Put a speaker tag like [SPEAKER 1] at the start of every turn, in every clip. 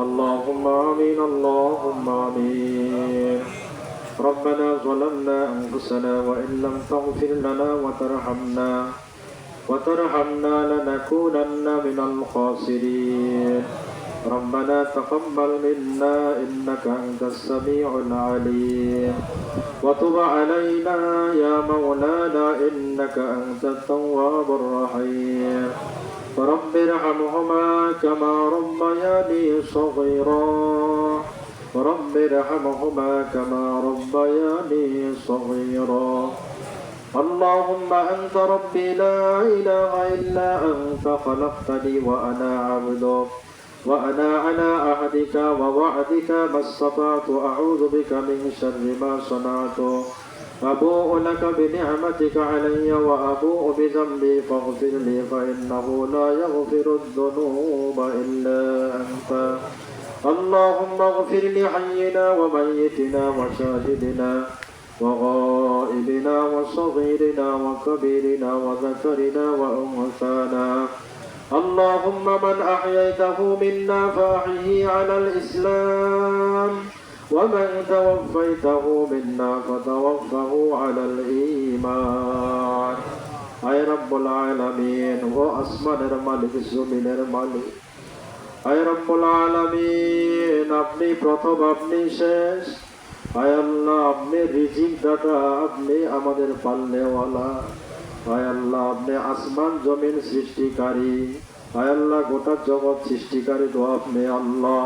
[SPEAKER 1] اللهم آمين اللهم آمين. ربنا ظلمنا أنفسنا وإن لم تغفر لنا وترحمنا لنكونن من الخاسرين. ربنا تقبل منا إنك أنت السميع العليم وتب علينا يا مولانا إنك أنت التواب الرحيم. رب ارحمهما كما ربياني صغيرا رب ارحمهما كما ربياني صغيرا. اللهم أنت ربي لا إله إلا أنت خلقتني وأنا عبدك وأنا على عهدك ووعدك ما استطعت أعوذ بك من شر ما صنعت. أبوء لك بنعمتك علي وأبوء بذنبي فاغفر لي فإنه لا يغفر الذنوب إلا أنت. اللهم اغفر لحينا وميتنا وشاهدنا وغائبنا وصغيرنا وكبيرنا وذكرنا وأنثانا. اللهم من أحييته منا فأحيه على الإسلام ومن توفيته منا فتوفه على الإيمان. আয় রব্বুল আলামিন, ও আসমানের মালিক, জমিনের মালিক, আয় রব্বুল আলামিন, আপনি প্রথম, আপনি শেষ। আয় আল্লাহ, আপনি রিজিক দাতা, আপনি আমাদের পালনেওয়ালা। আয় আল্লাহ, আপনি আসমান জমিন সৃষ্টিকারী। আয় আল্লাহ, গোটা জগৎ সৃষ্টিকারী তো আপনি আল্লাহ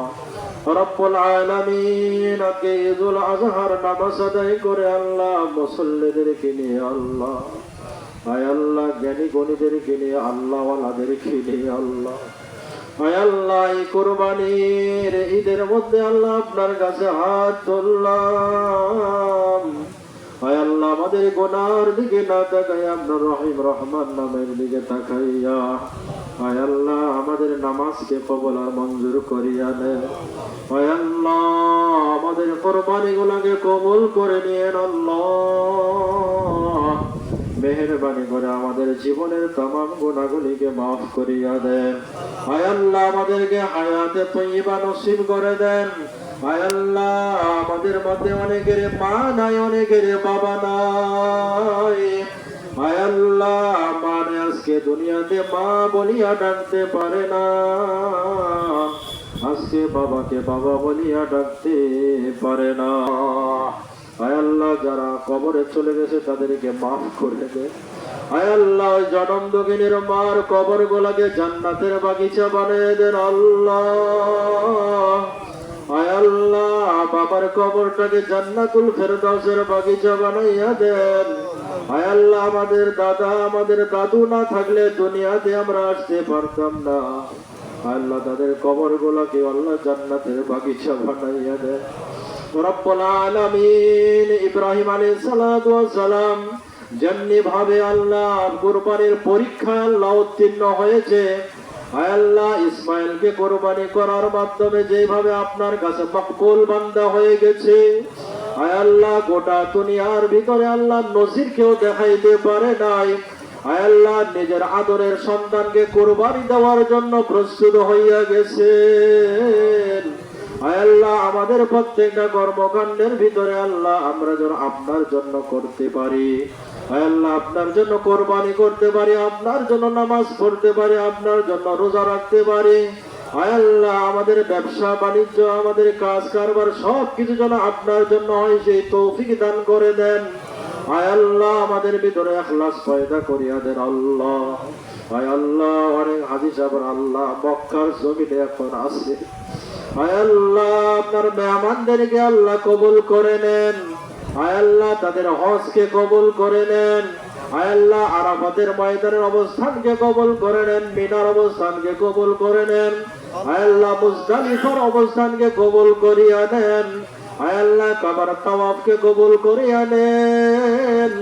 [SPEAKER 1] রব্বুল আলামিন। আজকে ঈদুল আজহার নামাজ আদায় করে আল্লাহ মুসল্লিদেরকে নিয়ে আল্লাহ, আয় আল্লাহ, জ্ঞানী গণীদেরকে নিয়ে, আল্লাহওয়ালাদেরকে নিয়ে আল্লাহ, আয় আল্লাহ, এই কুরবানির ঈদের মধ্যে আল্লাহ আপনার কাছে হাত তুললাম। আয় আল্লাহ, আমাদের গুনার দিকে না তাকাইয়া আপনার রহিম রহমান নামের দিকে তাকাইয়া আয় আল্লাহ আমাদের নামাজকে কবুল আর মঞ্জুর করিয়া নেন। আয় আল্লাহ, আমাদের কুরবানিগুলোকে কবুল করে নিয়েন আল্লাহ। মেহেরবানি করে আমাদের জীবনের तमाम গুনাহগুলিকে মাফ করিয়া দেন। আয় আল্লাহ, আমাদেরকে হায়াতে তয়্যিবা নসিব করে দেন। আয় আল্লাহ, আমাদের মধ্যে অনেকের মা নাই, অনেকের বাবা নাই। আয় আল্লাহ, মানে আজকে দুনিয়াতে মা বলিয়া ডাকতে পারে না, আজকে বাবাকে বাবা বলিয়া ডাকতে পারে না। আয় আল্লাহ, যারা কবরে চলে গেছে তাদেরকে মাফ করে দে। আয় আল্লাহ, জনম দুঃখিনীর মার কবর গুলাকে জান্নাতের বাগিচা বানিয়ে দেন আল্লাহ। আয় আল্লাহ, বাবার কবরটাকে জান্নাতুল ফেরদাউসের বাগিচা বানাইয়া দেন। আয় আল্লাহ, আমাদের দাদা, আমাদের দাদু না থাকলে দুনিয়াতে আমরা আসতে পারতাম না। আল্লাহ, তাদের কবর গুলাকে আল্লাহ জান্নাতের বাগিচা বানাইয়া দেন রব্বুল আলামিন। ইব্রাহিম আলাইহিস সালাতু ওয়াস সালাম যেমনি ভাবে আল্লাহ কুরবানির পরীক্ষায় আল্লাহ উত্তীর্ণ হয়েছে, আয় আল্লাহ, ইসমাইলকে কোরবানি করার মাধ্যমে যেভাবে আপনার কাছে মকবুল বান্দা হয়ে গেছে, আয় আল্লাহ, গোটা দুনিয়ার ভিতরে আল্লাহ নজির কেউ দেখাইতে পারে নাই। আয় আল্লাহ, নিজের আদরের সন্তানকে কোরবানি দেওয়ার জন্য প্রস্তুত হইয়া গেছে। আয় আল্লাহ, আমাদের প্রত্যেকটা কর্মকাণ্ডের ভিতরে আল্লাহ আমরা যেন আপনার জন্য করতে পারি। আয় আল্লাহ, আপনার জন্য কোরবানি করতে পারি, আপনার জন্য নামাজ পড়তে পারি, আপনার জন্য রোজা রাখতে পারি। আয় আল্লাহ, আমাদের ব্যবসা বাণিজ্য, আমাদের কাজ কারবার সব কিছু যেন আপনার জন্য হয়, সেই তৌফিক দান করে দেন। আয় আল্লাহ, আমাদের ভিতরে ইখলাস পয়দা করিয়া দেন আল্লাহ। আয় আল্লাহ, অনেক হাজী সাহেব আল্লাহ মক্কার জমিনে এখন আছে। আয় আল্লাহ, আপনার মেহমানদেরকে আল্লাহ কবুল করে নেন। আয় আল্লাহ, তাদের হজকে কবুল করে নেন। আয় আল্লাহ, আরাফাতের ময়দানের অবস্থানকে কবুল করে নেন, মিনার অবস্থানকে কবুল করে নেন। আয় আল্লাহ, মুজদালিফার অবস্থানকে কবুল করিয়া নেন। আয় আল্লাহ, কাবার তাওয়াফকে কবুল করিয়া নেন।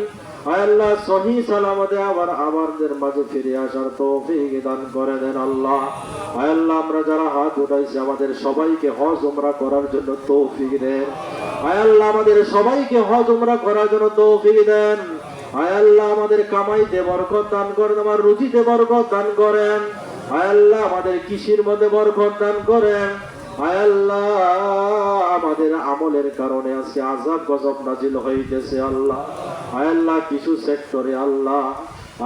[SPEAKER 1] আয় আল্লাহ, সহি সালামতে আবার আমাদের মাঝে ফিরে আসার তৌফিক দান করে দেন আল্লাহ। আয় আল্লাহ, আমরা যারা হাত উঠাইছি আমাদের সবাইকে হজ উমরা করার জন্য তৌফিক দেন। আয় আল্লাহ, আমাদের সবাইকে হজ উমরা করার জন্য তৌফিক দেন। আয় আল্লাহ, আমাদের কামাইতে বরকত দান করেন, আমার রুজিতে বরকত দান করেন। আয় আল্লাহ, আমাদের কৃষির মধ্যে বরকত দান করেন। আয় আল্লাহ আমাদের আমলের কারণে আজকে আযাব গজব নাজিল হইতেছে আল্লাহ। আয় আল্লাহ কিছু সেক্টরে আল্লাহ,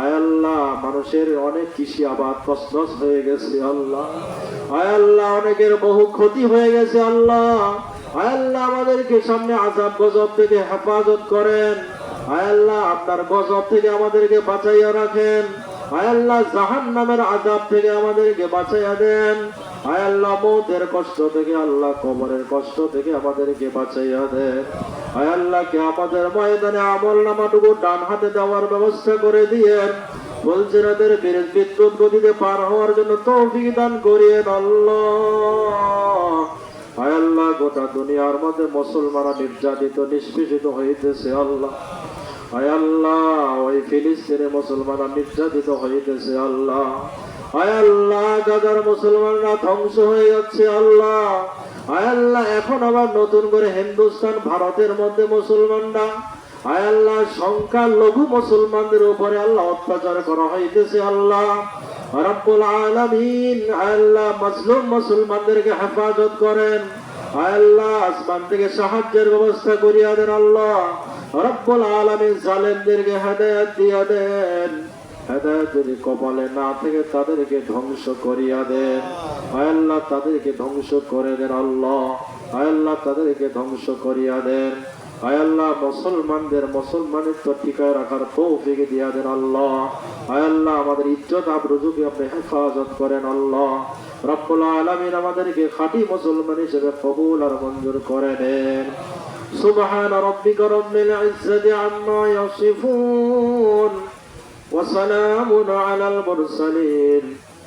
[SPEAKER 1] আয় আল্লাহ মানুষের অনেক কৃষি আবাদ তছনছ হয়ে গেছে আল্লাহ। আয় আল্লাহ অনেকের বহু ক্ষতি হয়ে গেছে আল্লাহ। আয় আল্লাহ আমাদেরকে সামনে আযাব গজব থেকে হেফাজত করেন। আয় আল্লাহ আপনার গজব থেকে আমাদেরকে বাঁচাইয়া রাখেন। আয় আল্লাহ জাহান্নামের আযাব থেকে আমাদেরকে বাঁচাইয়া দেন। আয় আল্লাহ মৌতের কষ্ট থেকে, আল্লাহ কবরের কষ্ট থেকে আমাদেরকে বাঁচাইয়া দেন। আয় আল্লাহ কে আমাদের ময়দানে আমল নামাটুকু ডান হাতে দেওয়ার ব্যবস্থা করে দিয়েন। ফুলসিরাতের বিদ্যুৎ গতিতে পার হওয়ার জন্য তৌফিক দান করিয়েন আল্লাহ। আয় আল্লাহ গোটা দুনিয়ার মধ্যে মুসলমানরা নির্যাতিত নিষ্পেষিত হইতেছে আল্লাহ। আয় আল্লাহ ওই ফিলিস্তিনে মুসলমানরা নির্যাতিত হইতেছে আল্লাহ। আয় আল্লাহ গাজার মুসলমানরা ধ্বংস হয়ে যাচ্ছে আল্লাহ। আয় আল্লাহ এখন আবার নতুন করে হিন্দুস্তান ভারতের মধ্যে মুসলমানরা, আয় আল্লাহ সংখ্যালঘু মুসলমানদের উপরে আল্লাহ অত্যাচার করা হইতেছে আল্লাহ। রব্বুল আলামিন আয় আল্লাহ মাজলুম মুসলমানদেরকে হেফাজত করেন। আয় আল্লাহ আসমান থেকে সাহায্যের ব্যবস্থা করিয়া দেন আল্লাহ। রব্বুল আলামিন জালেমদেরকে হেদায়েত দিয়া দেন। হেদায়েত যদি কপালে না থেকে তাদেরকে ধ্বংস করিয়া দেন। আয় আল্লাহ তাদেরকে ধ্বংস করে দেন আল্লাহ। আয় আল্লাহ তাদেরকে ধ্বংস করিয়া দেন। আয় আল্লাহ মুসলমানদের মুসলমানিত্ব টিকায় রাখার তৌফিক দিয়া দেন আল্লাহ। আয় আল্লাহ আমাদের ইজ্জত আবরুজুকে আপনি হেফাজত করেন আল্লাহ। রব্বুল আলামিন আমাদেরকে খাঁটি মুসলমান হিসেবে কবুল আর মঞ্জুর করে নেন। সুবহান রাব্বিকা রাব্বিল ইজ্জাতি আম্মা ইয়াসিফুন ওয়া সালামুন আলাল মুরসালিন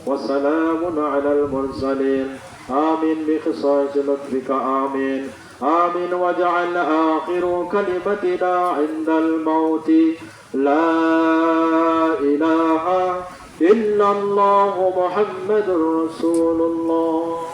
[SPEAKER 1] ওয়া সালামুন আলাল মুরসালিন। আমিন বিখিসাইতি লুতফিকা আমিন। آمين واجعل آخر كلمتنا عند الموت لا إله إلا الله محمد رسول الله.